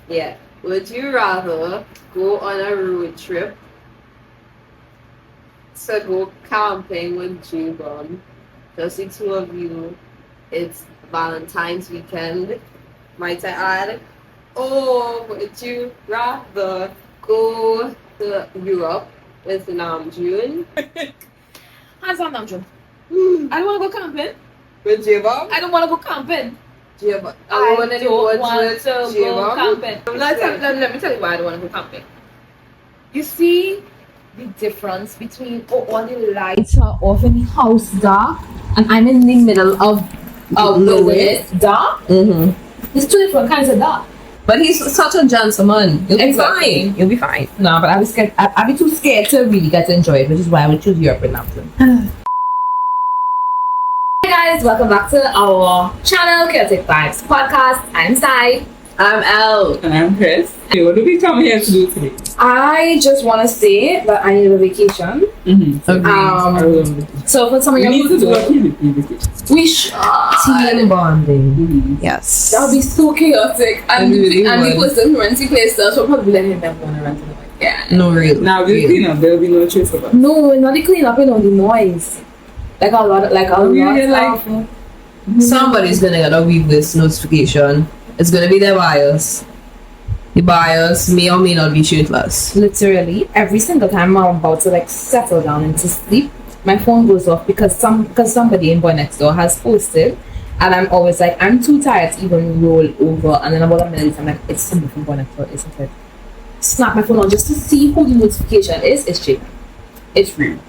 Yeah. Would you rather go on a road trip to go camping with J-Bomb? Just the two of you. It's Valentine's weekend, might I add. Or would you rather go to Europe with Namjoon? Hands on, Namjoon. I don't want to go camping. With J-Bomb? I don't want to go camping. J-Bomb. I want don't want to go camping. Let me tell you why I don't want to go camping. You see the difference between all the lights are off in the house dark and I'm in the middle of wilderness dark. It's two different kinds of dark. But he's such a gentleman. You'll be fine. You'll be fine. No, but I was scared. I'd be too scared to really get to enjoy it, which is why I would choose Europe and Namjoon. Hey guys, welcome back to our channel, Khaotic Vibes Podcast. I'm Sai. I'm Elle. And I'm Chris. Hey, what do we come here to do today? I just want to say that I need a vacation. So for some of We you, need to do a PvP vacation. we should. Team bonding. Yes. That would be so chaotic. And the person who rents the place does will probably let him never want to rent it. Yeah. No, really. Now we'll clean up, there will be no trace of us. No, not the clean up, the noise. Like a lot Somebody's gonna get a weebless notification. It's gonna be their bias. The bias may or may not be shirtless. Literally every single time I'm about to like settle down into sleep, my phone goes off because somebody in Boy Next Door has posted, and I'm always like, I'm too tired to even roll over, and then about a minute I'm like, it's somebody from Boy Next Door, isn't it? Snap my phone on just to see who the notification is. It's Jake. It's Reem,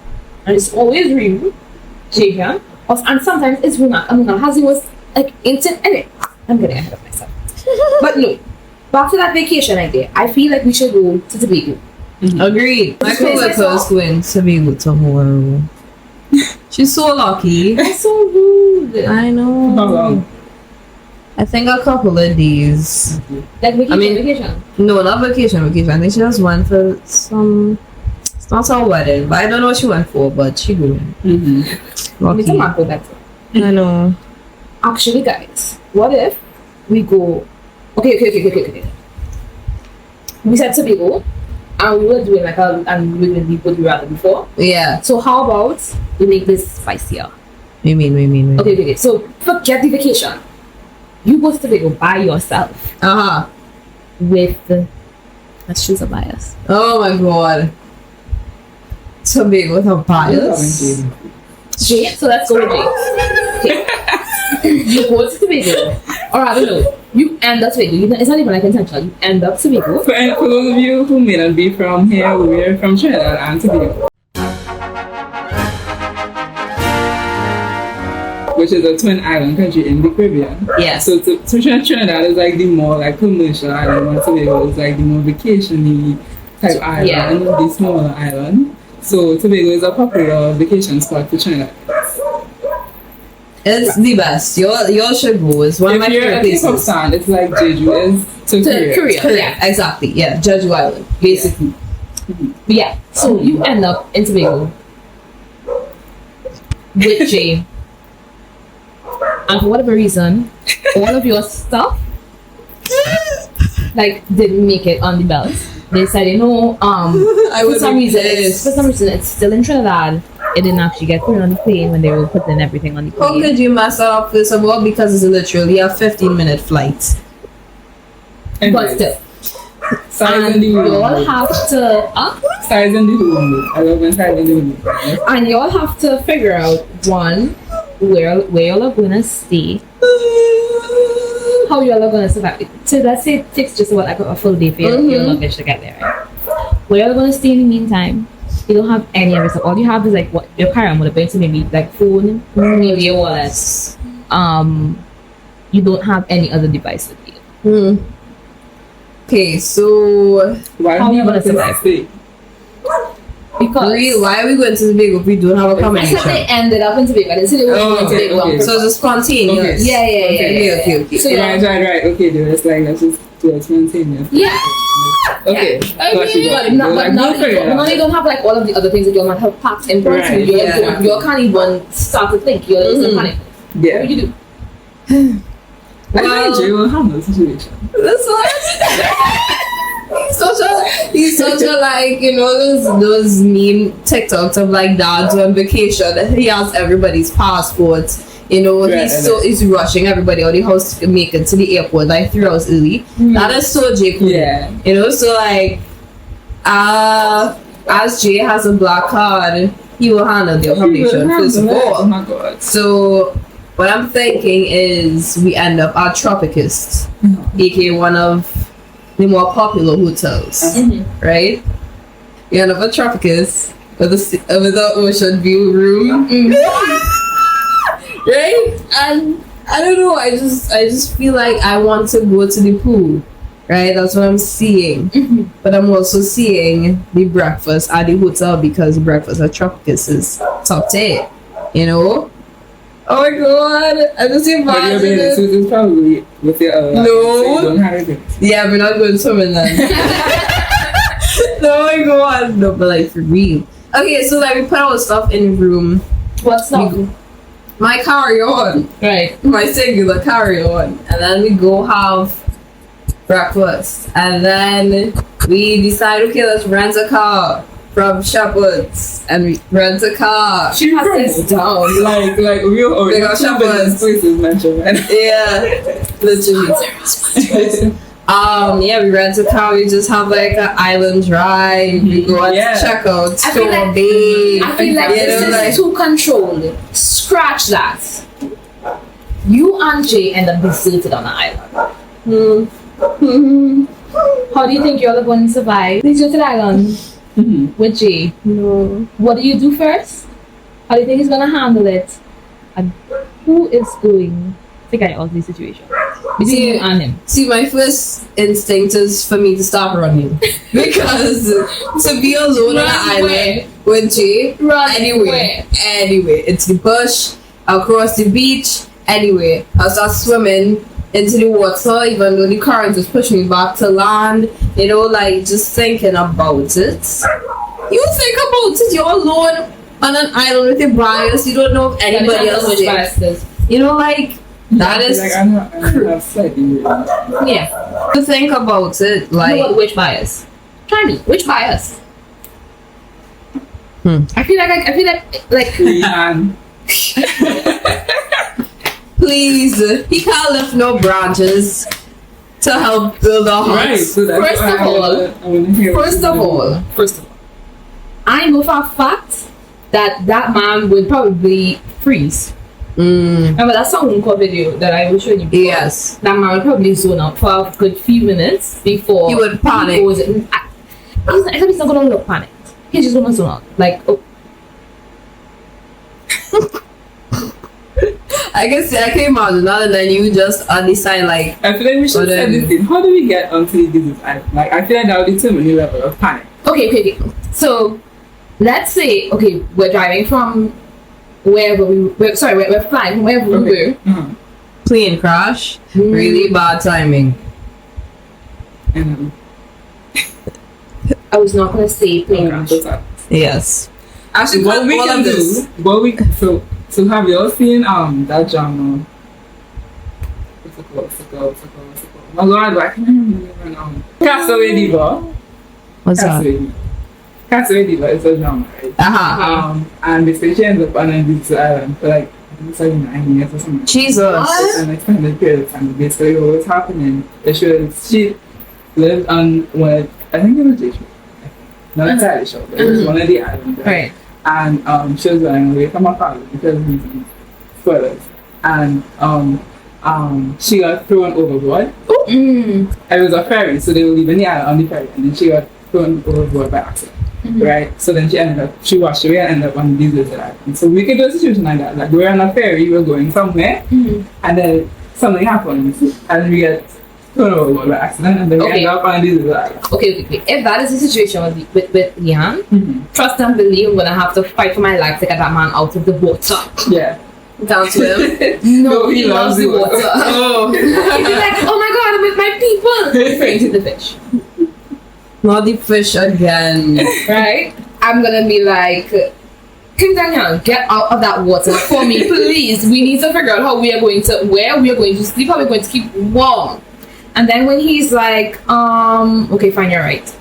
and it's always Reem, Jake, and sometimes it's Runa. Has the most like instant. Anyway, I'm getting ahead of myself. But no, back to that vacation idea. I feel like we should go to Tobago. Agreed. My coworker's going to be with tomorrow. She's so lucky. That's so rude. I know. How long? I think a couple of days. Like vacation, vacation. No, not vacation. I think she just went for some. It's not her wedding, but I don't know what she went for. But she going. Lucky. I know. Actually, guys, what if we go? Okay. We said Tobago, and we were doing like and we did Would You Rather before. Yeah. So how about we make this spicier? We mean. Okay. So forget the vacation. You go to Tobago by yourself. Let's choose a bias. Oh my god. Tobago with a bias. Jay. So let's go with Jay. Okay. You go to Tobago, or I don't know. You end up Tobago. It's not even like intentional. You end up Tobago. For those of you who may not be from here, we're from Trinidad and Tobago, which is a twin island country in the Caribbean. Yeah. So Trinidad is like the more like commercial island, and Tobago is like the more vacation-y type island, the smaller island. So Tobago is a popular vacation spot for Trinidad. It's the best. You should go. It's one of my favorite places. If you're at it's like Jeju is to Korea. Korea. Exactly. Yeah. Jeju Island, basically. Yeah. So you end up in Tobago with Jay. And for whatever reason, all of your stuff like didn't make it on the belt. They said, for some reason it's still in Trinidad. It didn't actually get put on the plane when they were putting everything on the plane. How could you mess up first of all? Because it's literally a 15-minute flight. But still. Size and the y'all have to size and the hulu. I love when size and the hulu. And y'all have to figure out one where y'all are gonna stay. How y'all are gonna survive. So let's say it takes just about like a full day for your luggage to get there, right? Where y'all are gonna stay in the meantime. You don't have any of it. So all you have is like what your carry-on would have been, so maybe like phone, maybe your wallet. You don't have any other device with you. Okay, so why how are you gonna survive? Because why are we going to Tobago if we don't have a combination? I said they ended up in Tobago. I didn't say they were going to Tobago. Okay. So it's spontaneous. Yeah. Okay. So right. Okay, dude. It's like let's just do it spontaneous. Yeah. Okay. But now you don't have like all of the other things that you might have packed in front of you. You can't even start to think. You're just in panic. Yeah. What do you do? I think Jay will handle the situation. That's what he's such a like, you know, those meme TikToks of like dads on vacation. He has everybody's passports. You know, he's rushing everybody out the house to make it to the airport like 3 hours early. That is so Jay cool. Yeah. You know, so like as Jay has a black card, he will handle the accommodation first of all. Oh my god. So what I'm thinking is we end up at Tropicus, aka one of the more popular hotels, right? We end up at Tropicus with the ocean view room, right? And I don't know, I just feel like I want to go to the pool, right? That's what I'm seeing. But I'm also seeing the breakfast at the hotel because the breakfast at Tropicus is top 10, you know? Oh my god, I just imagining it. So it's probably with your no. Yeah, we're not going swimming then. Oh my god, no, but like for real. Okay, so like we put our stuff in the room. What stuff? My carry-on. Right. My singular carry-on. And then we go have breakfast. And then we decide, okay, let's rent a car from Shepherd's and we rent a car. She has this down. Like real They got Shepherd's. Places mentioned. Yeah. Literally. Yeah, we rent a car, we just have like an island drive, we go at checkout, store babe. I feel like this is too controlled. Scratch that. You and Jay end up deserted on the island. How do you think you're going to survive deserted island with Jay? No. What do you do first? How do you think he's gonna handle it? And who is going to get out of this situation? Between you and him. See, my first instinct is for me to start running. Because to be alone on an island with Jay, anyway, it's the bush, across the beach, anyway. I'll start swimming into the water, even though the current is pushing me back to land. You know, like just thinking about it. You think about it, you're alone on an island with your bias, you don't know if anybody else is there. You know, like that is like I'm not slightly yeah. to think about it, like No, which bias? Try me. Which bias? I feel like please, he can't lift no branches to help build a house. Right, so that's First of all, I know for a fact that man would probably freeze. Remember that song video that I was showing you before? Yes. That man would probably zone out for a good few minutes before he would panic. He's not gonna look panicked. He's just gonna zone out. Like, oh. I can imagine that, and then you just decide like. I feel like we should say this thing. How do we get onto this island? Like, I feel like that would determine the level of panic. Okay. So, let's say, we're driving from wherever we're flying from wherever we were. Plane crash. Really bad timing. I was not gonna say plane crash. Yes. Actually, what we can do. So have you all seen that genre? What's it called? Oh God, I can't remember. Castaway Diva. What's that? Castaway Diva is a genre, right? And basically she ends up on a beach island for like it's like 9 years or something. Jesus. It's an extended period of time. Basically what was happening is she lived on what I think it was J. Not entirely sure, but it was one of the islands. Right. And she was running away from her father because of spoilers. And she got thrown overboard. And it was a ferry, so they were leaving the island on the ferry, and then she got thrown overboard by accident. Right? So then she washed away and ended up on the deserted island. So we could do a situation like that. Like we're on a ferry, we're going somewhere, and then something happens, and we get thrown overboard by accident, and then we end up on the deserted island. Okay. If that is the situation with Leanne, trust and believe I'm gonna have to fight for my life to get that man out of the water. Yeah. Can't swim. No, he loves the water. Oh. He'd be like, oh my god, I'm with my people. Referring to the fish. Not the fish again. Right? I'm gonna be like, Kim Daniel, get out of that water for me, please. We need to figure out where we are going to sleep, how we're going to keep warm. And then when he's like, okay, fine, you're right.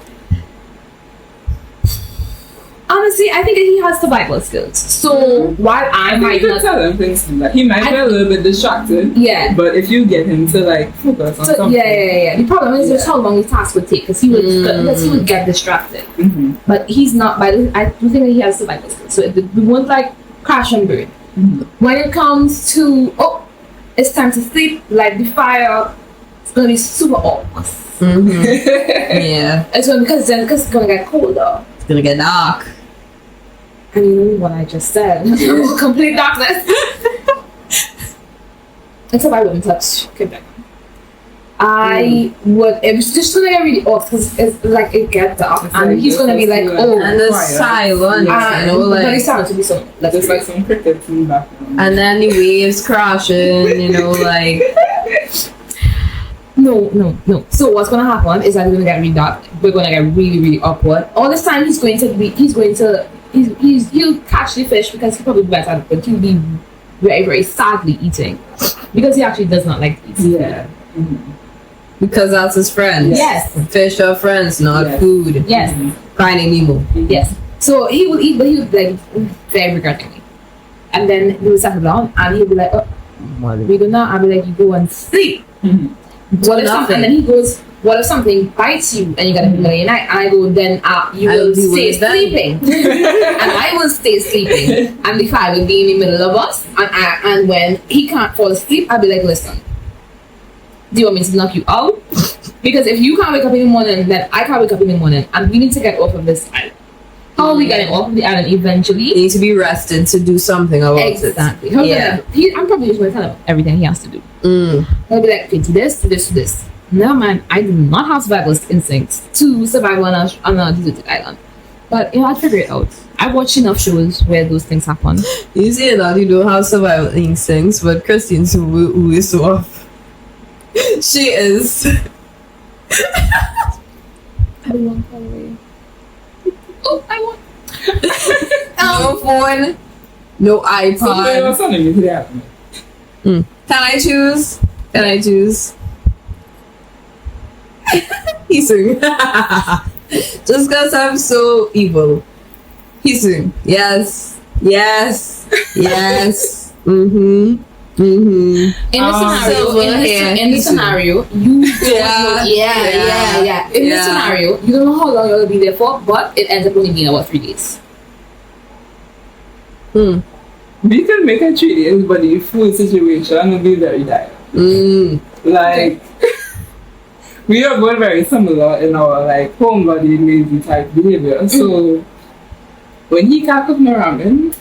Honestly, I think he has survival skills. So while I might not tell him things like that, he might be a little bit distracted. Yeah. But if you get him to like focus on something. Yeah. The problem is just how long his task would take, because he would get distracted. Mm-hmm. But he's not. I do think that he has survival skills. So we won't like crash and burn. Mm-hmm. When it comes to it's time to sleep, like the fire, it's gonna be super awkward. Mm-hmm. Yeah. It's gonna because it's gonna get colder. It's gonna get dark. And you know what I just said. Complete darkness. Except I wouldn't touch Quebec. I would. It was just gonna get really off because it's like it gets dark, and he's gonna be like, and the silence, but it's sounds to be so. There's like some crickets in the background. And then the waves crashing, like. No. So what's gonna happen is that we're gonna get really dark. We're gonna get really, really awkward. All this time he'll catch the fish because he'll probably be better, but he'll be very, very sadly eating because he actually does not like to eat. Yeah. Mm-hmm. Because that's his friends. Yes. Fish are friends, not food. Yes. Finding Nemo. Yes. So he will eat, but he would like very regretfully. And then he will settle down and he'll be like, we go now. I'll be like, you go and sleep. Mm-hmm. And then he goes, what if something bites you and you gotta be middle of the night? And I go, then you will stay sleeping. And I will stay sleeping. And the fire will be in the middle of us. And when he can't fall asleep, I'll be like, listen, do you want me to knock you out? Because if you can't wake up in the morning, then I can't wake up in the morning. And we need to get off of this island. How are we getting off of the island eventually? You need to be rested to do something about it. Exactly. Yeah. I'm probably just going to tell him everything he has to do. I'll be like, okay, do this, do this, do this. No, man, I do not have survival instincts to survive on a deserted island. But, I'll figure it out. I watch enough shows where those things happen. You say that you don't have survival instincts, but Christine's who is so off. She is. I don't want to away. Oh, I want. No phone, no iPod. Can I choose? He's just because I'm so evil. He's yes. Mm-hmm. In the scenario, you yeah. In the scenario, you don't know how long you'll be there for, but it ends up only being about 3 days. We can make a 3 days, but the food situation will be very dire. Like we are both very similar in our like homebody lazy type behavior. So when he can't cook no ramen,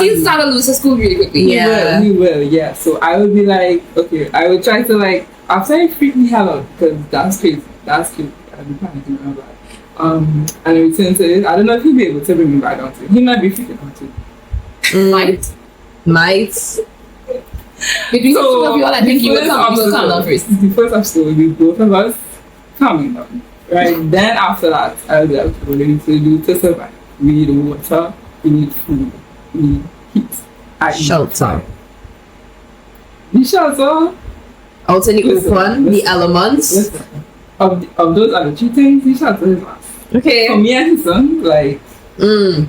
he'll start to lose his school really quickly. He will, yeah. So I would be like, okay, I would try to like, after I freak the hell out because that's crazy, that's cute. I'd be panicking about that. And I return to it. I don't know if he'll be able to bring me back down to it. He might be freaking out too. Might. Between the two of you all, I think you will calm down first. The first obstacle will be both of us calming down. Right? Then after that, I'll be like, what do we need to do to survive? We need water, we need food, we need heat. Shelter. The shelter. Out in the open, the elements. Listen. Of those other two things, the shelter is last. Okay. For me and his son, like, it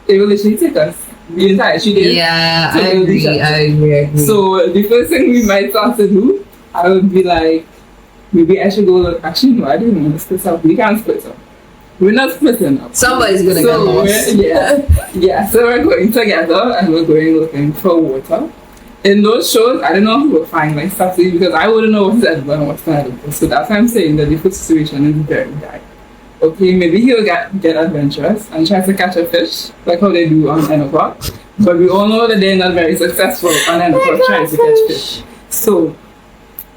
will literally take us the entire 3 days. Yeah, I agree. So the first thing we might start to do, I would be like, maybe I should go look. Actually, no, I didn't want to split up. We can't split up. We're not splitting up. Somebody's gonna get lost. Yeah. So we're going together and we're going looking for water. In those shows, I don't know who will find like stuff because I wouldn't know what's edible and what's not edible. So that's why I'm saying that the food situation is very dire. Okay, maybe he'll get adventurous and try to catch a fish, like how they do on ENHYPEN. But we all know that they're not very successful on ENHYPEN trying to catch fish. So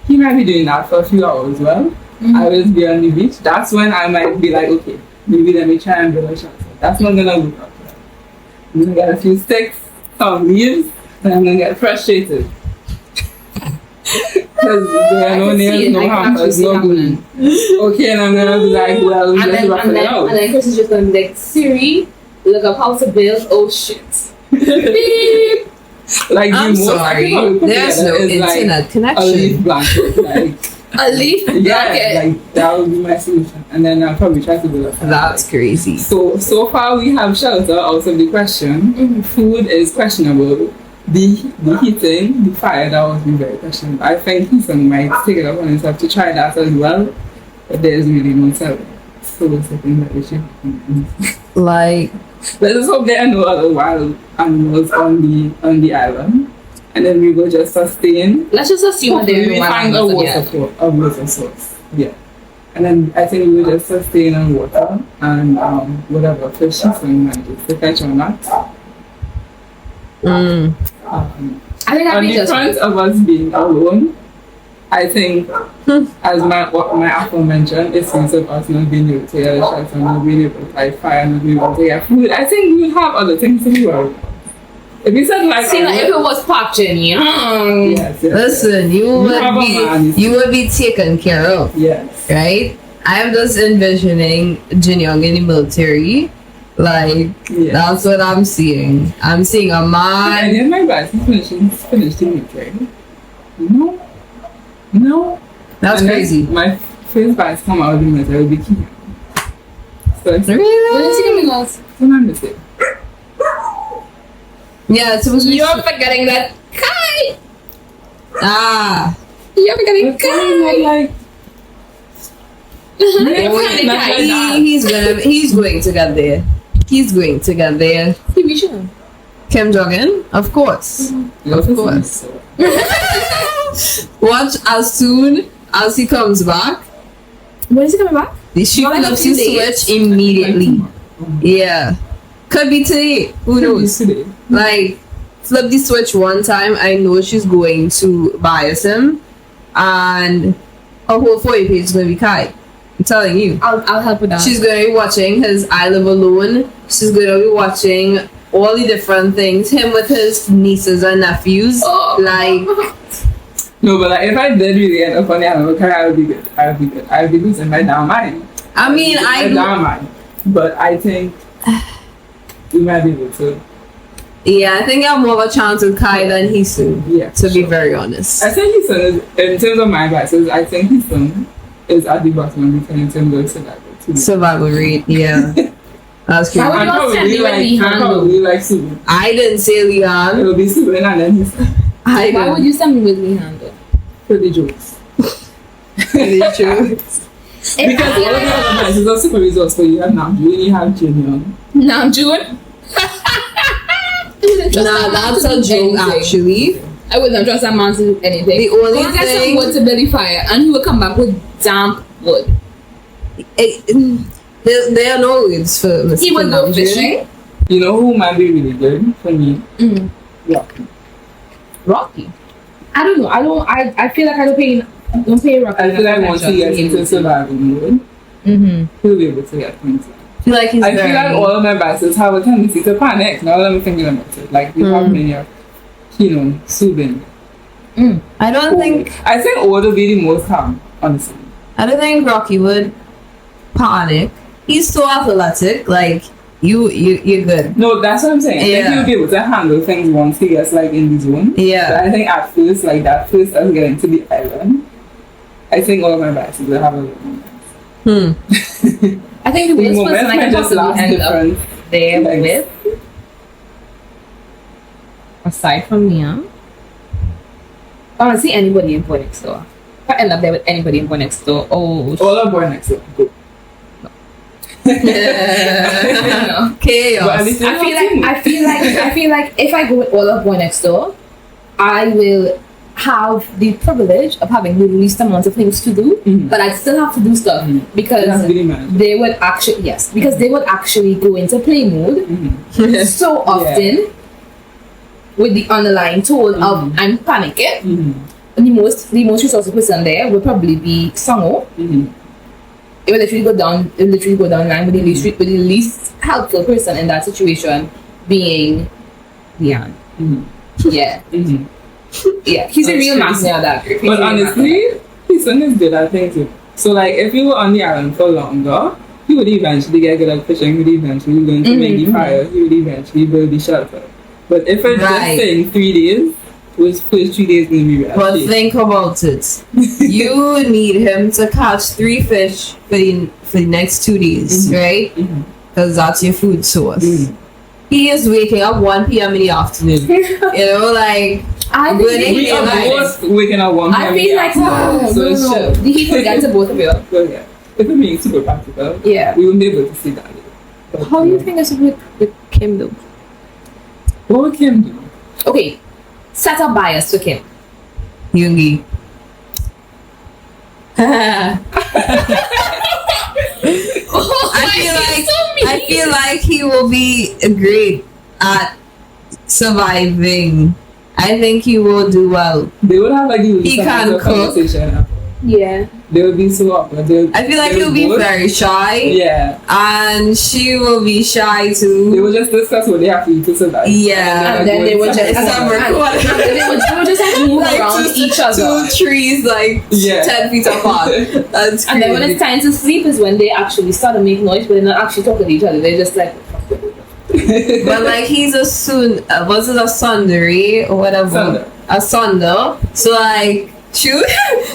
he might be doing that for a few hours. Well, I will be on the beach. That's when I might be like, okay, maybe let me try and build a shelter. That's not gonna work out. I'm gonna get a few sticks, some leaves, and I'm gonna get frustrated. Because there are no nails, no hammers, no glue. Okay, and I'm gonna be like, well, we just rough it out. And then Chris is just gonna be like, Siri, look up how to build. Oh shit. Beep. Like I'm the most sorry. There's no internet connection. A leaf blanket, like A leaf yeah, blanket. like that would be my solution. And then I'll probably try to build a fire. That's crazy. So far we have shelter out of the question. Food is questionable. The heating, the fire, that would be very questionable. I think Houston might take it upon himself to try that as well, but there's really no telling. So it's a thing that we should. Like, Let's just hope there are no other wild animals on the island, and then we will just sustain. let's just assume that Hopefully we they're find a water source. Yeah. And then I think we will just sustain on water and whatever fish Houston manages to catch or not. I think On the front of us being alone, I think, as what my aforementioned, it's sense of us not being able to get a shelter, not being able to light fire, not being able to get food. I think we have other things to be worried about. If you said like, if it was Park Jenny, yes, listen, you would be taken care of, yes, right? I'm just envisioning Jin Young in the military. Like, that's what I'm seeing. I'm seeing a man. And then my guys, he's finished in military. No. That's and crazy. My first batch come out of the military will be key. So it's Really? When is he coming out? my mistake. Yeah, it's supposed to be. You're forgetting that Kai. You're forgetting Like, He's going to get there. He's going to get there. TV show. Kim Jong-un, of course. Of course. Watch as soon as he comes back. When is he coming back? She flips the switch immediately. Yeah. Could be today. Who knows? Like, flip the switch one time. I know she's going to bias him. And her whole For You page is going to be Kai. I'm telling you. I'll help with that. She's going to be watching his I Live Alone. She's going to be watching all the different things. Him with his nieces and nephews. Like, no, but like, if I did really end up on the island, I would be good. I would be losing my damn mind. I mean, I damn mind. But I think we might be able to. Yeah, I think I have more of a chance with Kai than Hisun. Yeah. To be very honest. I think Hisun is, in terms of my advices, I think Hisun is at the bottom of the in terms of survival. Survival rate, yeah. That's crazy. How would you send me with Lihan? Probably like Subin. I didn't say Lihan. It'll be Subin and then Hisun. Why would you send me with Lihan though? For the jokes. Because all of the other advices are super results for you have Namjoon, you have Jin Namjoon? Nah, that's a joke actually. I wouldn't trust that man to do anything. The only Go get some thing- wood to build the fire and he will come back with damp wood. There are no words for Mr. He would go Namjoon. fishing. You know who might be really good for me? Rocky. I don't know. I feel like I don't pay Rocky. I feel like once he gets into survival mode, he'll be able to get points. I feel like he's I feel like all of my bosses have a tendency to panic. Now let me think about it. Like we have many of, Subin. I don't think I think Oda would be the most calm, honestly. I don't think Rocky would panic. He's so athletic, like you're good. No, that's what I'm saying. I think he'll be able to handle things once he gets like in the zone. Yeah. But I think at first, like that first us getting to the island, I think all of my bosses will have a little moment. I think the worst person I can possibly end up there with, aside from Mia, I don't see anybody in Boy Next Door. If I end up there with anybody in Boy Next Door, all of Boy Next Door. Go. Chaos. I feel like if I go with all of Boy Next Door, I will have the privilege of having the least amount of things to do, but I still have to do stuff because they would actually go into play mode so often with the underlying tone of I'm panicking. The most resourceful person there would probably be Songo. It will literally go down line with the least helpful person in that situation being Leon. Yeah. Yeah, he's a real master at that. But honestly, his son is good at things too. So like if you were on the island for longer, he would eventually get good at fishing. He would eventually learn to make the fire. He would eventually build the shelter. But if it's just saying 3 days, was first 3 days going to be But think about it. You need him to catch 3 fish for the next 2 days, right? Because that's your food source. He is waking up 1 p.m. in the afternoon. You know, like I think we are both waking up 1 p.m. I feel like no. He forgot to both of you. Well, yeah. If I'm being super practical, yeah, we won't be able to see that. But, how do you think it's with Kim though? What would Kim do? Okay, set a bias to Kim. Yoongi. I feel like he will be great at surviving. I think he will do well. They would have like he can cook. Yeah. They would be so awkward. I feel like he'll be very shy. Yeah. And she will be shy too. They would just discuss what they have to eat to survive. Yeah. And then they would just move like around each other. 2 trees like 10 feet apart. That's crazy. And then when it's time to sleep is when they actually start to make noise, but they're not actually talking to each other. They're just like. But like he's a was it a sundari or whatever? A sunder. So like she'll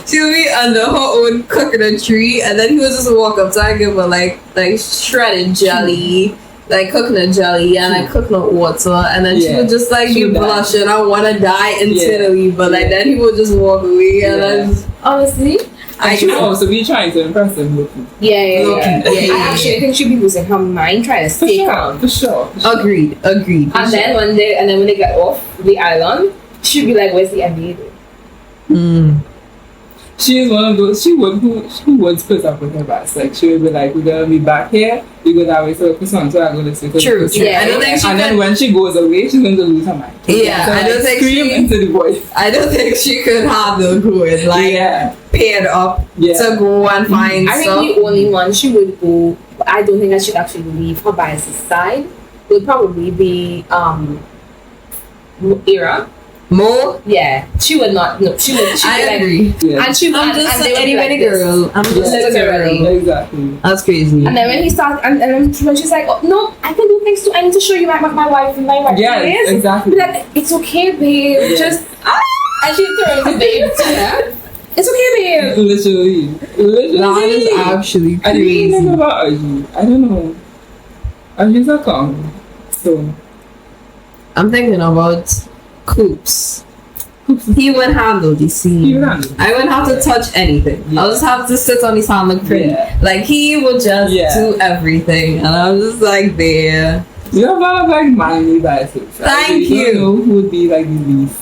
be under her own coconut tree, and then he would just walk up to her and give her like shredded jelly, like coconut jelly and like coconut water, and then she would just like be blushing. I want to die internally, but like then he would just walk away, and then honestly. I should also be trying to impress him looking. Yeah. I actually think she'd be losing her mind trying to stay calm. For sure. Agreed. And then when they get off the island, she'd be like, "Where's the NBA?" She is one of those. Who would split up with her best. Like she would be like, "We're gonna be back here. We go that way, so focus on. So I'm gonna stay." True. Yeah. I don't think she. And then when she goes away, she's going to lose her mind. Yeah. So I don't think scream into the voice. I don't think she could handle going like paired up to go and find. I think the only one she would go. I don't think that she'd actually leave her bias's side. Would probably be Ira. Mo? Yeah, she would not. No, she would. She I would agree. Like, Yeah. and she would. I'm just anybody girl. I'm just a girl. Exactly. That's crazy. And then when he starts, and then when she's like, "Oh no, I can do things too. I need to show you my wife and my wife." Yes, exactly. Be like, it's okay, babe. Yeah. Just and she throws the babe to her. It's okay, babe. Literally. That is actually I didn't crazy. even know about Arjun. I don't know. Arjun's a calm. So I'm thinking about Coops. He would handle the scene. He would handle. I wouldn't have to touch anything. Yeah. I'll just have to sit on his hand look pretty. Yeah. Like he would just do everything, and I'm just like there. You have a lot of like manly biases. Thank I you. don't know who would be like the least.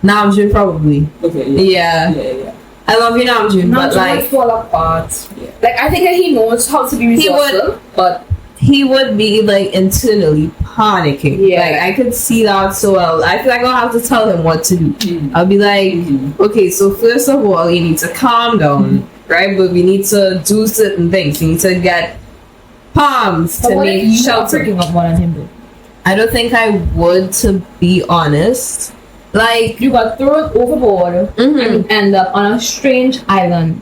Namjoon probably. Okay. Yeah. I love you, Namjoon, but like fall apart. Yeah. Like I think that he knows how to be resourceful, but he would be like internally panicking. Yeah. Like I could see that so well. I feel like I'll have to tell him what to do. I'll be like, okay, so first of all, you need to calm down, right? But we need to do certain things. We need to get palms to make shelter. Up one on him, though? I don't think I would, to be honest. Like You got thrown overboard and you end up on a strange island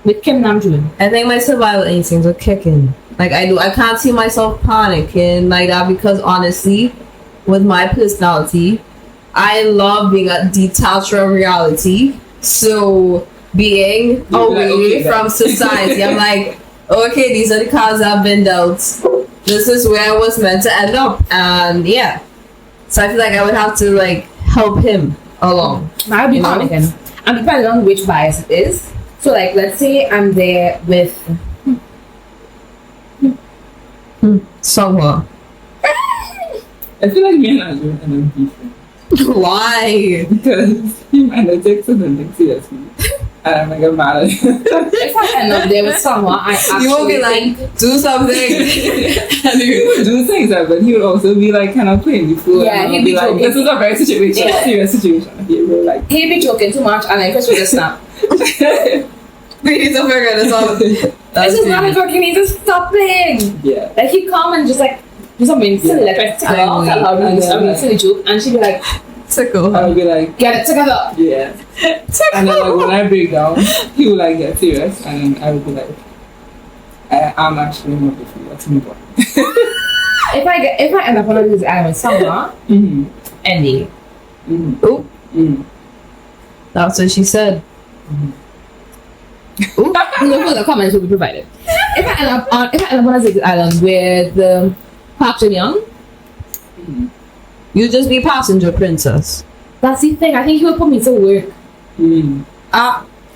with Kim Namjoon. I think my survival instincts are kicking. Like I can't see myself panicking like that because honestly, with my personality, I love being detached from reality. So being away from society, I'm like, okay, these are the cards I've been dealt. This is where I was meant to end up, and yeah. So I feel like I would have to like help him along. I'd be panicking. And depending on which bias it is. So like, let's say I'm there with Songhwa. I feel like me and Arjun are not beefing. Why? Because he might not take something seriously. And I'm like, I'm mad at him. if I end up there with someone, I actually You won't be like, do something. And he would do things like, but he would also be like kind of playing the fool. Yeah, and he'd I'll be like, joking. this is a very serious situation. He would like, he'd be joking too much and then Chris would just snap. We need to figure this out. This is not a joke, you need to stop playing. yeah. Like he'd come and just like do something silly, like I tickle her, I'll tell her I mean silly joke, and she'd be like, Tickle. I would be like, get it together. yeah. And then like when I break down, he would like get serious, and then I would be like, I'm actually not with you. Let's move on. If I end up on one of these islands somewhere, ending. Oh, that's what she said. Ooh, no further comments will be provided. If I end up on one of these islands with Park Jin Young, You just be passenger princess. that's the thing. I think he would put me to work.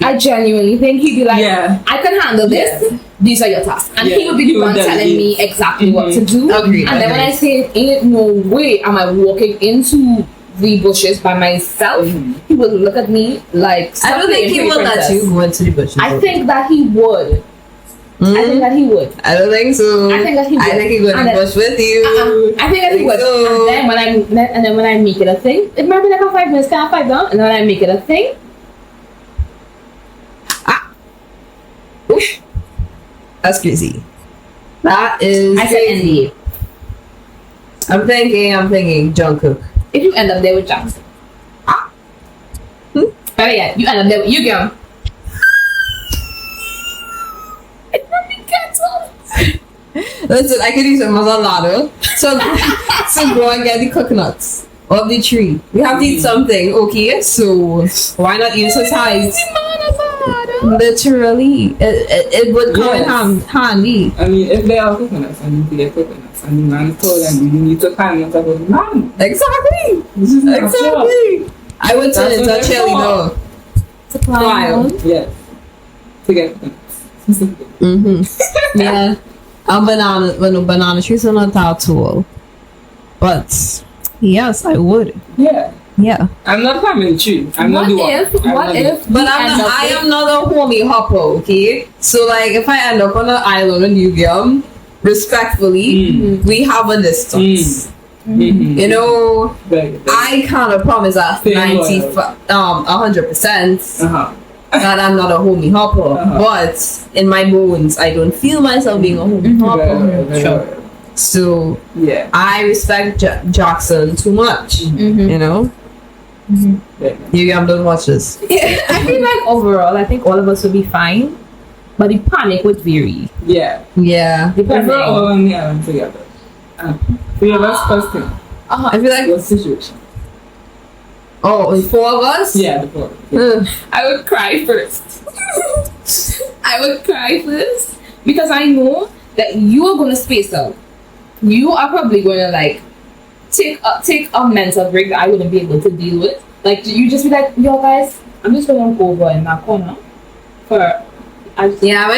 I genuinely think he'd be like, I can handle this. These are your tasks. And he would be the one telling me exactly what to do. Agreed. And then when I say, ain't no way am I walking into the bushes by myself, he would look at me like, I don't think he would let you go into the bushes. I think that he would. I think that he would. I don't think so. I think that he would. I think he'd go in the bush with you. I think that he would. So. And then when I make it a thing, it might be like a 5 minutes, can I 5 down? And then when I make it a thing, That's crazy. That is. I said NDA. I'm thinking Jungkook. If you end up there with Jackson. Better yet, you end up there with you, girl. Listen, I could use some mazalado. So go and get the coconuts of the tree. We have to eat something, okay? So why not use his eyes? Literally, it would come in handy. I mean, if they are coconuts, I need to get coconuts. And the man told them, you need to find yourself a man. Exactly. This is not Exactly. I would turn into a chili dog. Wild. Yes. To get coconuts. Yeah. And banana trees are not that tall. But yes, I would. Yeah. Yeah. I'm not climbing the tree. I'm not the one. What if? But I am not a homie hopper, okay? So like if I end up on an island in New Guinea, respectfully, we have a distance. You know, I kind of promise that 100% that I'm not a homie hopper. But in my bones, I don't feel myself being a homie hopper. Sure. So yeah, I respect Jackson too much. You know. You don't watch this. I feel like overall, I think all of us would be fine, but the panic would vary. Yeah. Yeah. If we're all on the island together, 3 of us first thing. I feel like what situation? Oh, the 4 of us? Yeah, the 4 of us. I would cry first. I would cry first because I know that you are going to space out. You are probably going to like take a mental break that I wouldn't be able to deal with. Like you just be like, yo guys, I'm just going to go over in that corner I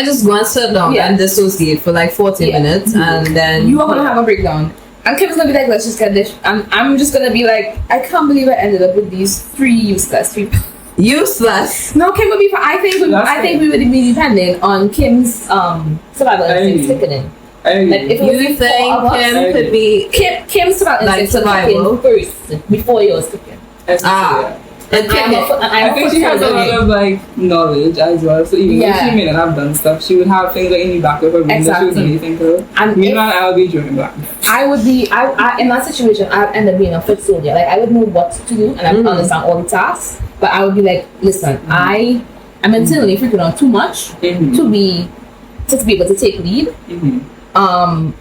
just go and sit down and dissociate for like 40 minutes and then you are going to have a breakdown. And Kim's going to be like, let's just get this. And I'm just going to be like, I can't believe I ended up with these 3 useless people. Useless? No, Kim would be fine. I think we would be depending on Kim's survival instinct kicking in. Like if you think Kim could be Kim's survival first before yours kicking. I think she has a lot of like knowledge as well. So even if she may not have done stuff, she would have things like in the back of her brain that she would really think of. And meanwhile, I'll be drawing back. I would be. I in that situation, I'd end up being a foot soldier. Like I would know what to do and I would understand all the tasks, but I would be like, listen, I'm internally freaking out too much to be able to take lead.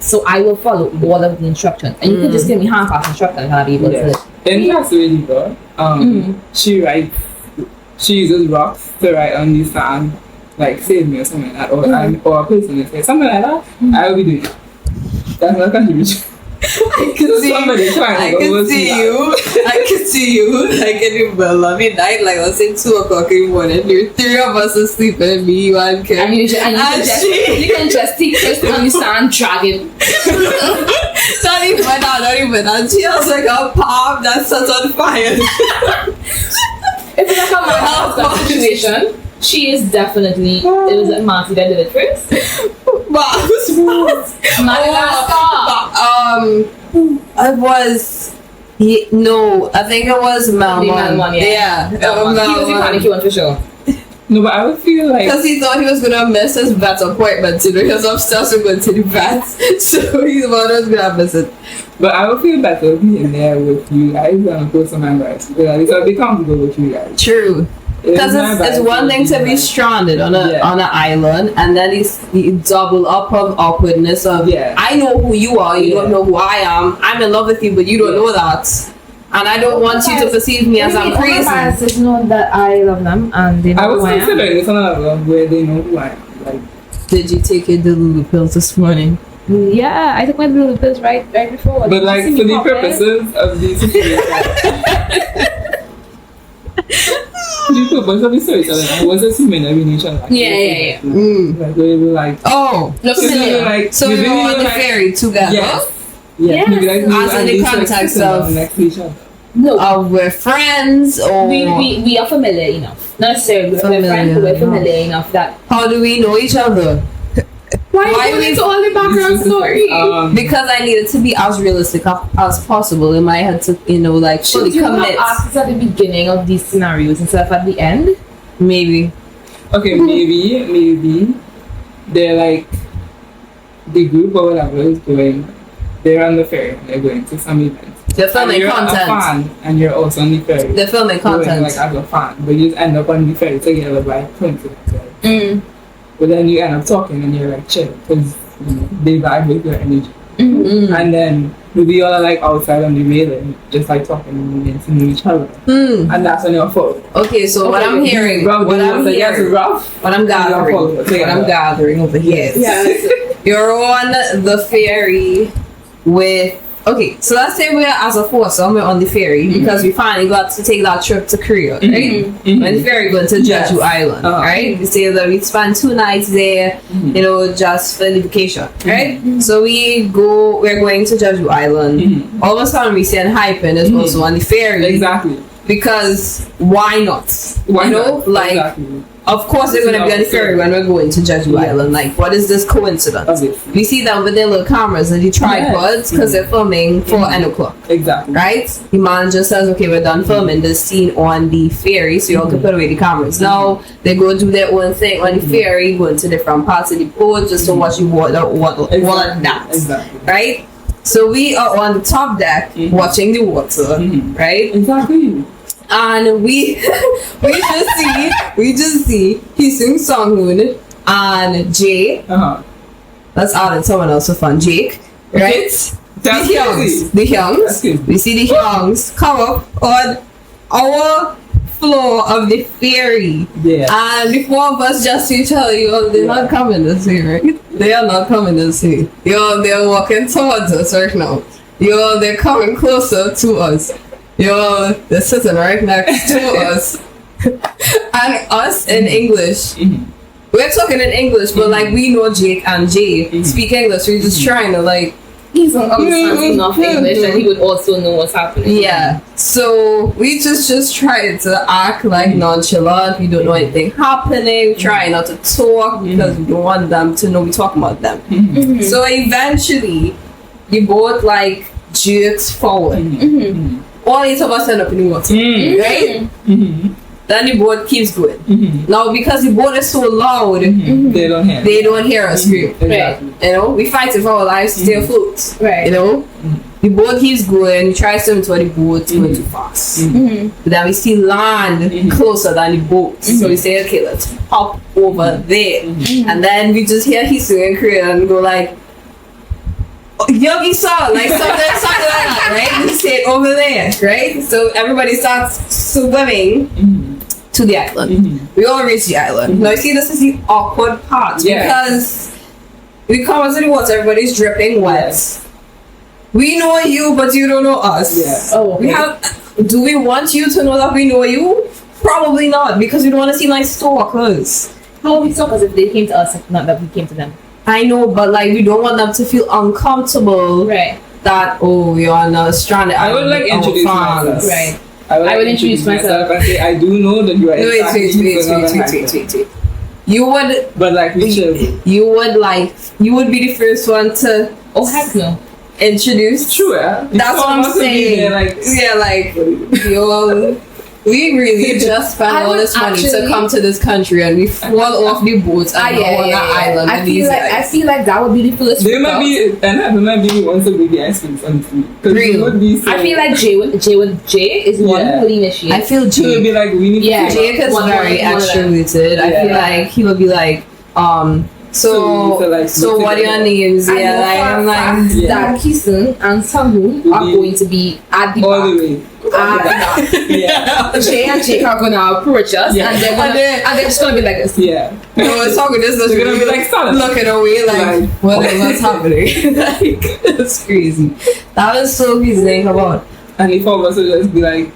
So I will follow all of the instructions, and you can just give me half-ass instructions, and I'll be able to. In that's really good. She uses rocks to write on the sand, like save me or something like that, or a person will say something like that. I will be doing it. That's my contribution. I can see you like in the lovely night, like let's say 2 o'clock in the morning. There 3 of us are sleeping, and me, you and Kim. And you can just take this on the sand, drag it. Not even. And she has like a palm that sets on fire. If it's like a Madagascar situation, she is definitely. It was Marty that did it first. It was. No, I think it was Melman. Yeah. He was the panicky one for sure. No, but I would feel like because he thought he was gonna miss his vet appointment, you know, he was obsessed with going to the vet, so he was gonna miss it. But I would feel better being there with you guys and of course some guys, because at least I'll be comfortable with you guys. True. Because it's one thing to be stranded on an island, and then it's the double up of awkwardness of I know who you are, you don't know who I am. I'm in love with you, but you don't know that, and I don't want you to perceive me as I'm crazy. My parents know that I love them, and they know I was who I am. considering it's another level where they know who I am. Like, did you take your delulu pills this morning? Yeah, I took my little pills right before. but like for the purposes of these situations. You put both of the stories and I was assuming that we knew each other. Like, Yeah. Like we were like, oh, look familiar. Like, so we were on the ferry together. Yes. Yeah. Maybe like we as in the context of next to each other. No, we're friends, or we are familiar enough. Not necessarily we're friends, but we're familiar enough that. How do we know each other? Why are you going into all the background story? Because I needed to be as realistic as possible in my head to, like fully Should you have commit. asked at the beginning of these scenarios instead of at the end? Maybe. Okay, maybe they're like the group or whatever is going. They're on the ferry. They're going to some event. They're filming you're content. A fan, and you're also on the ferry. They're filming content. Like as a fan, but you just end up on the ferry together by coincidence. Mm. But then you end up talking and you're like chill because they vibe with your energy. Mm-hmm. And then we all are like outside on the railing, just like talking and getting to know each other. And that's on your fault. Okay, so what I'm hearing, what I'm gathering over here. Yes. You're on the ferry with. Okay, so let's say we're as a foursome, we're on the ferry because we finally got to take that trip to Korea, right? When the ferry going to Jeju Island, right? We say that we spend 2 nights there, just for the vacation, right? So we're going to Jeju Island. All of a sudden we see ENHYPEN is also on the ferry. Exactly. Because why not? Exactly. Of course they're going to be on the ferry when we're going to Jeju Island. Like, what is this coincidence? Obviously. We see them with their little cameras and the tripods because they're filming for ENHYPEN. Exactly. Right? The manager says, okay, we're done filming this scene on the ferry, so y'all can put away the cameras. Now, they go do their own thing on the ferry, going to different parts of the boat just to watch the water, all of that. Exactly. Right? So we are on the top deck watching the water, right? Exactly. And we just see he sings Songhoon and Jay. Let's add in someone else for fun. Jake, right? That's the Hyungs. We see the Hyungs come up on our floor of the ferry. Yeah. And the 4 of us just to tell you, they're not coming this way, right? They are not coming this way. They're walking towards us right now. They're coming closer to us. They're sitting right next to us. And us in English. We're talking in English, but like we know Jake and Jay speak English. We're just trying to like. He's not understanding enough English and he would also know what's happening. Yeah. So we just try to act like nonchalant. We don't know anything happening. Try not to talk because we don't want them to know we talking about them. So eventually, you both like jerks forward. All 8 of us end up in the water, right? Then the boat keeps going. Now, because the boat is so loud, they don't hear us scream. Exactly. We fight for our lives to stay afloat. Right. The boat keeps going. We try to swim toward the boat, going too fast. But then we see land closer than the boat. So we say, okay, let's hop over there. And then we just hear he's singing Korean and go like, Yogi saw like something like that, right? We say it over there, right? So everybody starts swimming to the island. We all reach the island. Now you see, this is the awkward part because we come into the water, everybody's dripping wet. We know you, but you don't know us. Oh, okay. Do we want you to know that we know you? Probably not, because we don't want to seem like stalkers. How are we stalkers if they came to us, not that we came to them? I know, but like we don't want them to feel uncomfortable. Right. That we are on a stranded. I would like introduce myself. Right. I would introduce myself and say I do know that you are. Wait. You would. But like we should. You would be the first one to. Oh heck no. Introduce. Sure. That's what I'm saying. Like, you all. We really just spent I all would this money to actually- come to this country and we fall off the boat and go on an island. I with feel these like guys. I feel like that would be the first. There might hookup. be, and there might be ones that would be ice creams on food. Because Real. would be so, I feel like Jay is one Yeah. who would initiate. I feel she would Jake. be like, we need Yeah. to Jake is One- very one of them. extroverted. I feel Yeah. like he would be like, so what are your names? I Yeah, know like for a I'm fact like, Yeah. that Kisun and Sanghoon are Mhm. going to be at the all back. the way. Yeah. Jay and Jake are gonna approach us, Yeah. and they're just gonna be like this. Yeah. no, it's talking this. They're gonna be like solid. looking away, like what's happening? Like it's crazy. That was so crazy to think about. And the four of us would just be like,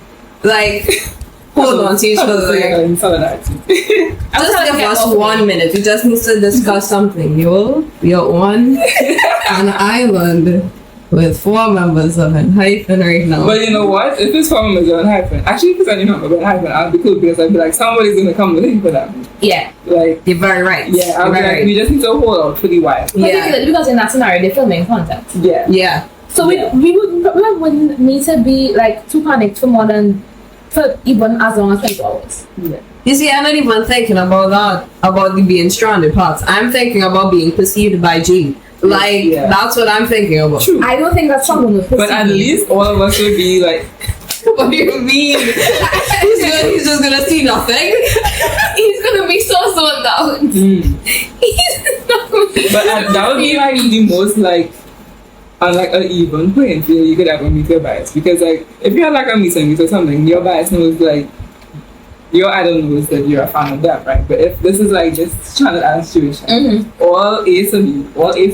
Hold on to each other. Like, in solidarity. just give us 1 minute. We just need to discuss something. We are on an island with 4 members of ENHYPEN right now. But you know what? If it's from Amazon Hyphen, actually, if it's any number about Hyphen, I'll be cool because I'll be like, somebody's gonna come looking for that. Yeah. Like, You're very right. yeah, I'll You're be very like, right. we just need to hold out for the while. Yeah. Because in that scenario, they're filming content. Yeah. Yeah. So we wouldn't need to be like to connect for even as long as 24 hours. Yeah. You see, I'm not even thinking about that, about the being stranded parts. I'm thinking about being perceived by G. Like, Yeah. that's what I'm thinking about. True. I don't think that's someone would But at least all of us would be like, What do you mean? he's just gonna see nothing. he's gonna be so down. He's not gonna be but that would be like the most like, on like an even playing field you could ever meet your bias. Because like, if you had like a meet and greet or something, your bias knows like, your idol knows that you're a fan of that, right? But if this is like this stranded island situation, all 8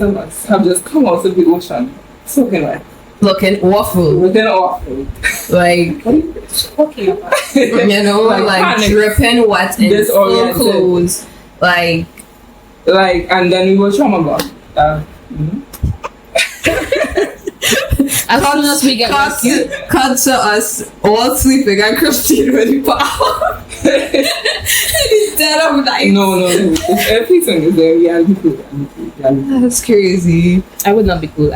of us have just come out of the ocean, soaking wet, Looking awful. looking awful. Like, What are you talking about? you know, like panic. dripping wet in full Disoriented. clothes. Like, And then we were trauma bomb. As soon as we get rescued. cut to us all sleeping and Christine with the power. He's dead of night. No. If everything is there, reality food. That's crazy. I would not be cool.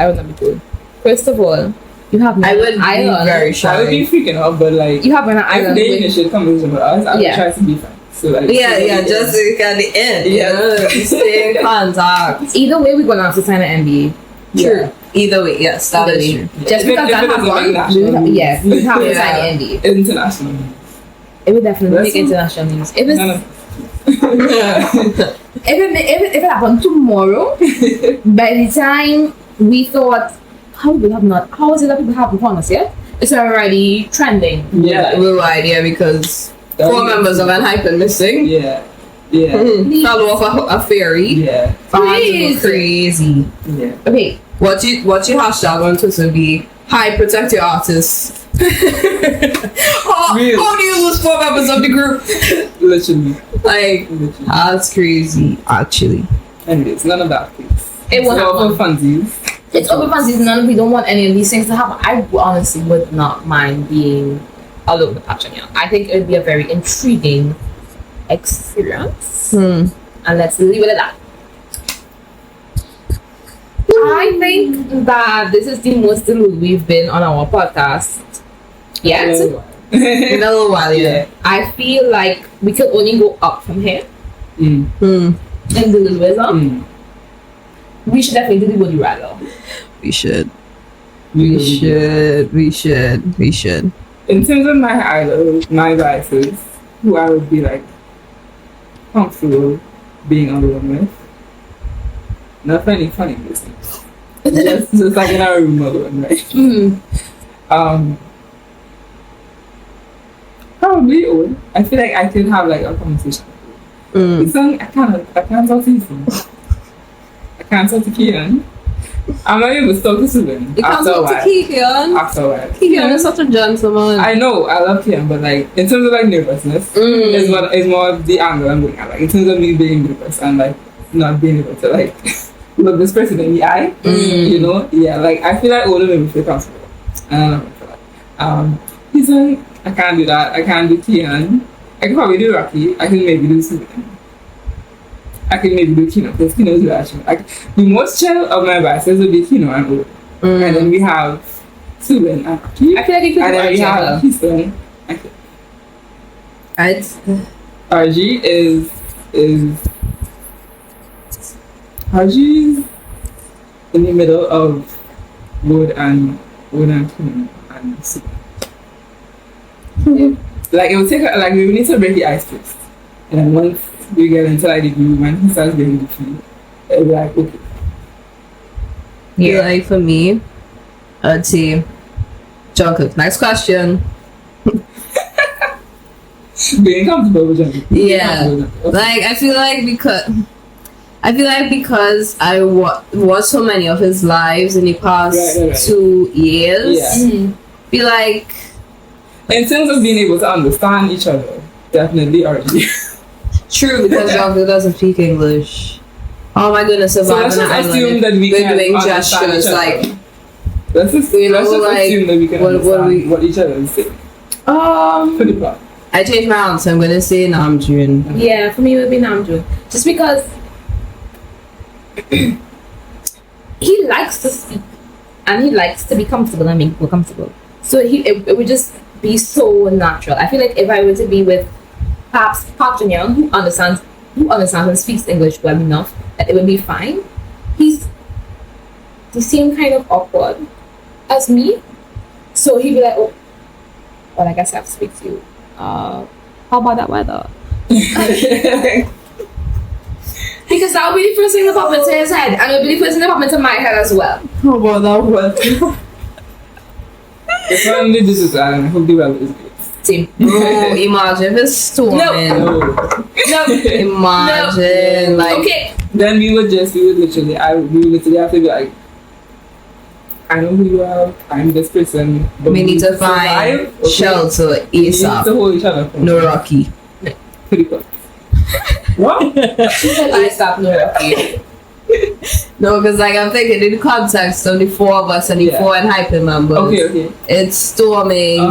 First of all, you have I would an be island. very I would be shy. freaking out, but like, You have an if island. they with- initiate conversation with us, I would Yeah. try to be friends. So like, Yeah, just at the end. Yeah. Stay in contact. Either way, we're gonna have to sign an NDA. True. Either way, yes, that is true. Just If because it that doesn't make happened, national we would news. have to Yeah. sign an NDA. international. It would definitely That's make international news. If it's No, no. if it happened tomorrow, by the time we thought, how is it that people haven't found us yet? It's already trending. Yeah. Real idea because That 4 would- members of ENHYPEN missing. Yeah. Fell off a ferry. Yeah. Fans were crazy. Yeah. Okay, What you hashtag on Twitter be hi, protect your artists. how Real. do you lose 4 members of the group? Literally. Like, that's crazy, actually. Anyways, none of that, please. it won't It's all happen. for funsies. It's open fancies. We don't want any of these things to happen. I honestly would not mind being alone with Achanya. I think it would be a very intriguing experience. And let's leave it at that. I think that this is the most delulu we've been on our podcast yet. In a little while, yeah. I feel like we could only go up from here Mm. in deliluism. Mm. We should definitely do the would you rather. We should. We We should. In terms of my idol, my vices, who I would be like comfortable being alone with. Not funny business. just like in our room alone, right? Probably old. I feel like I can have like a conversation. It's something I can't talk to you. I can't talk to Kian. I'm not even talk to Susan. You can't talk to Keegan. After a while. Keegan is such a gentleman. I know, I love Kian, but like in terms of like nervousness, it's more of the angle I'm going at. Like in terms of me being nervous and like not being able to like look this person in the eye, you know? Yeah, like I feel like older men feel comfortable. And I love him for that. He's like, I can't do that. I can't do Kian. I can probably do Rocky. I can maybe do Susan. I can maybe do Kino because Kino is actually like the most chill of my vices would be Kino and Odo. And then we have Susan and Rocky. I feel like you could And do then we have Archie. Keystone. RG is RG is in the middle of wood and clean and soup. Like it would take like we need to break the ice first, and then once we get into like the groove and he starts getting the feel, it'll be like okay. Yeah, like for me, I'd say Jungkook. Next question. Being comfortable with Jungkook. Yeah, like I feel like because I watched so many of his lives in the past right. 2 years. Yeah. Feel like in terms of being able to understand each other, definitely RG. true because Jungkook doesn't speak English. Oh my goodness! So let's just assume that we can doing understand gestures each other. like Let's just like, assume that we can understand what each other is saying. Pretty plot. I changed my answer. I'm gonna say Namjoon. Yeah, for me it would be Namjoon. Just because he likes to speak and he likes to be comfortable and make people comfortable. So it would just be so natural. I feel like if I were to be with perhaps Park Jin Young, who understands and speaks English well enough, that it would be fine. He's the same kind of awkward as me. So he'd be like, oh, well, I guess I have to speak to you. How about that weather? Because that would be the first thing that popped into his head, and it would be the first thing that popped into my head as well. How about that weather? If only this is I hope the weather is good. Same. Bro, imagine if it's storming. No. Imagine like Okay. Then we would literally have to be like, I know who you are, I'm this person. But we need to survive, find shelter We need to ASAP. hold each other. No Rocky. Pretty cool. What? She said I stopped no Rocky. No, because like I'm thinking in the context of the four of us and the four ENHYPEN members. Okay. It's storming.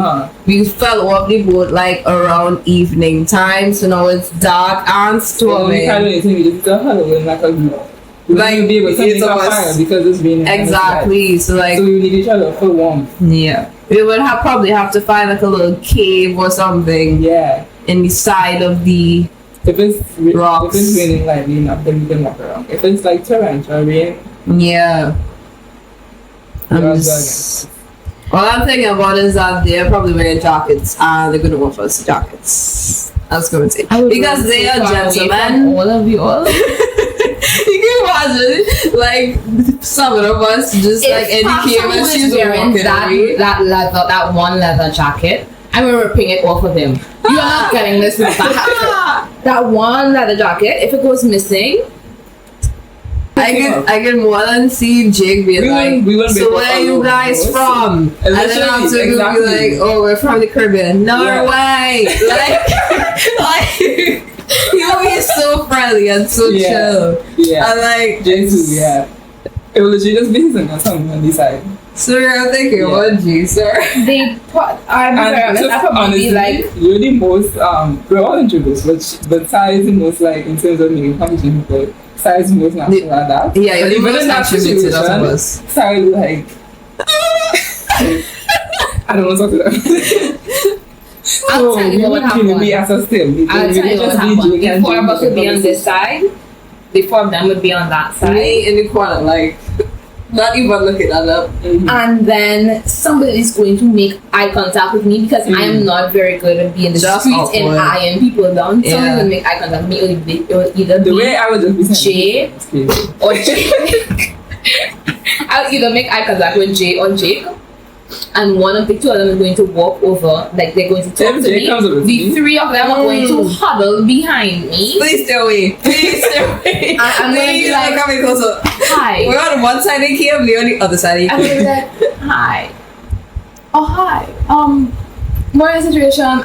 We fell off the boat like around evening time, so now it's dark and storming. We can't do anything, we just huddle in like a group. We won't be able to make a fire because it's raining. Exactly. So like so we need each other for warmth. Yeah. We would probably have to find like a little cave or something. Yeah. In the side of the If it's rocks. If it's raining lightly enough, then we can walk around. If it's like torrential rain, yeah. All I'm thinking about is that they're probably wearing jackets and they're gonna offer us jackets. I was gonna say because they are gentlemen. All of you all. You can imagine like some of us just like educate when she's wearing walking away. that one leather jacket. And we're ripping it off of him. You are not getting this back. That one leather jacket, if it goes missing, I can more than see Jake being so where are you guys from? And then after be like, oh, we're from the Caribbean. No way! Like he'll be so friendly and so chill. Yeah. And like Jake too, yeah. It will literally just be his or something on this side. So you're thinking about G, sir. I'm very honest, I probably like you're the most we're all introduced, but Sai is the most like in terms of making competition people. Sai is the most natural at that. Yeah, you're the even most in that natural to situation, that of us. Sai is like I don't want to talk to them. I'll tell you what happened. Be as a still. I'll tell you what happened. The four of us would be on this side. The four of them would be on that side. Me in the corner, like not even looking at them. And then somebody is going to make eye contact with me because I am not very good at being in the streets and eyeing people down. Somebody's going to make eye contact with me. It will either the be way I would just be Jay or Jake. I'll either make eye contact with Jay or Jake. And one of the two of them is going to walk over, like they're going to talk to me. The three of them are going to huddle behind me. Please stay away. Please stay away. I'm going to be like, coming closer. Hi. We're on one side of the cave, we're on the other side of the I'm going to be like, hi. Oh, hi. More in the situation.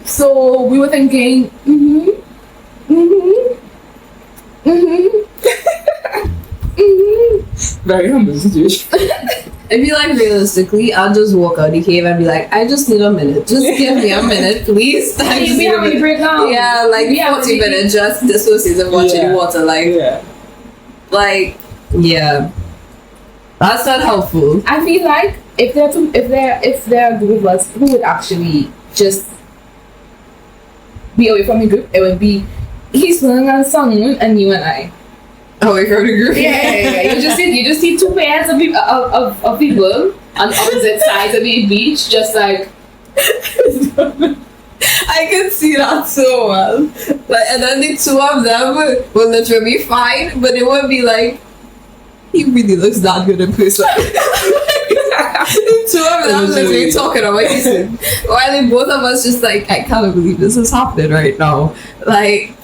So we were thinking, very humble situation. I feel like realistically, I'll just walk out the cave and be like, I just need a minute. Just give me a minute, please. We have a break now. Yeah, like 40 minutes just dissociate and watching the water. That's not helpful. I feel like if there are a group of us who would actually just be away from the group, it would be he's singing a song and you and I. Away from the group. Yeah. You just see two pairs of people of people on opposite sides of the beach, just like. I can see that so well. Like, and then the two of them will literally be fine, but it would be like, he really looks that good in person. The two of them literally talking about kissing. While then both of us just like, I can't believe this is happening right now. Like,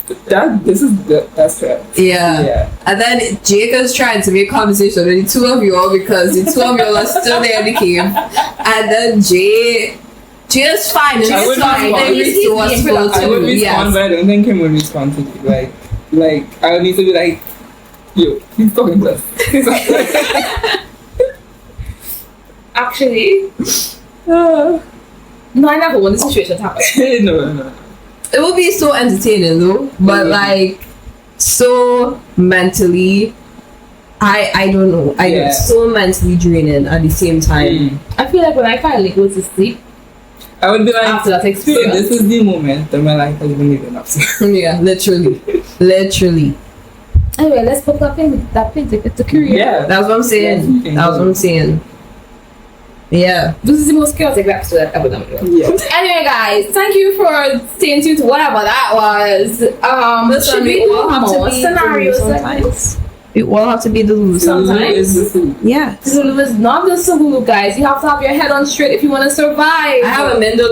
this is good. That's fair. yeah. And then Jake is trying to make conversation with the two of you all because the two of you all are still there in the cave. And then Jay is fine. He's fine. He's resourceful I would too. respond, but I don't think him would respond to me. Like I would need to be like, yo, he's talking to us. Actually, no, I never when the situation happened. No. It would be so entertaining though, but like so mentally, I don't know. It's so mentally draining at the same time. I feel like when I finally go to sleep, I would be like, after that experience, this is the moment that my life has been living up to. Yeah, literally. Anyway, let's book that plane ticket to Korea. Yeah, That's what I'm saying. Yeah. This is the most chaotic episode I've ever done. Yeah. Anyway, guys, thank you for staying tuned to whatever that was. Listen, we all have to be scenarios sometimes. We all have to be the Lulu sometimes. Yeah. Delulu is not the Delulu, guys. You have to have your head on straight if you want to survive. I haven't been to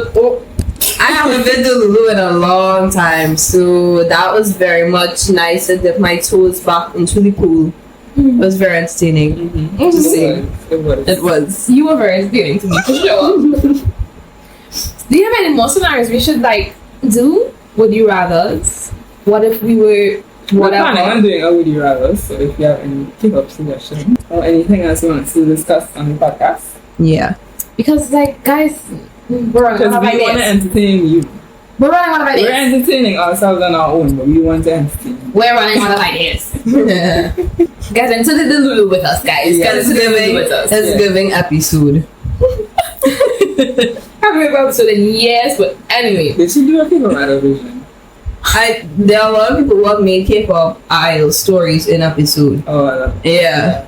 Lulu in a long time, so that was very much nice to dip my toes back into the pool. It was very entertaining. It was. You were very entertaining to me, for sure. Do you have any more scenarios we should do? Would you rather's? What if we were whatever? I'm doing a would you rather, so if you have any kickoff suggestions or anything else you want to discuss on the podcast. Yeah. Because guys, we're running out of ideas. We want to entertain you. We're running out of ideas. We're entertaining ourselves on our own, but we want to entertain you. We're running out of ideas. Get into the Delulu with us, guys. Get into the Delulu with us. Thanksgiving episode. Haven't been episode in years, but anyway. They should do a kickoff Vision. There are a lot of people who have made K-pop idol stories in episode. Oh, I love it. Yeah.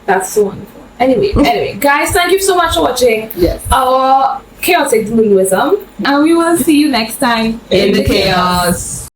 That's so wonderful. Anyway, guys, thank you so much for watching our chaotic Deluluism, and we will see you next time In the chaos.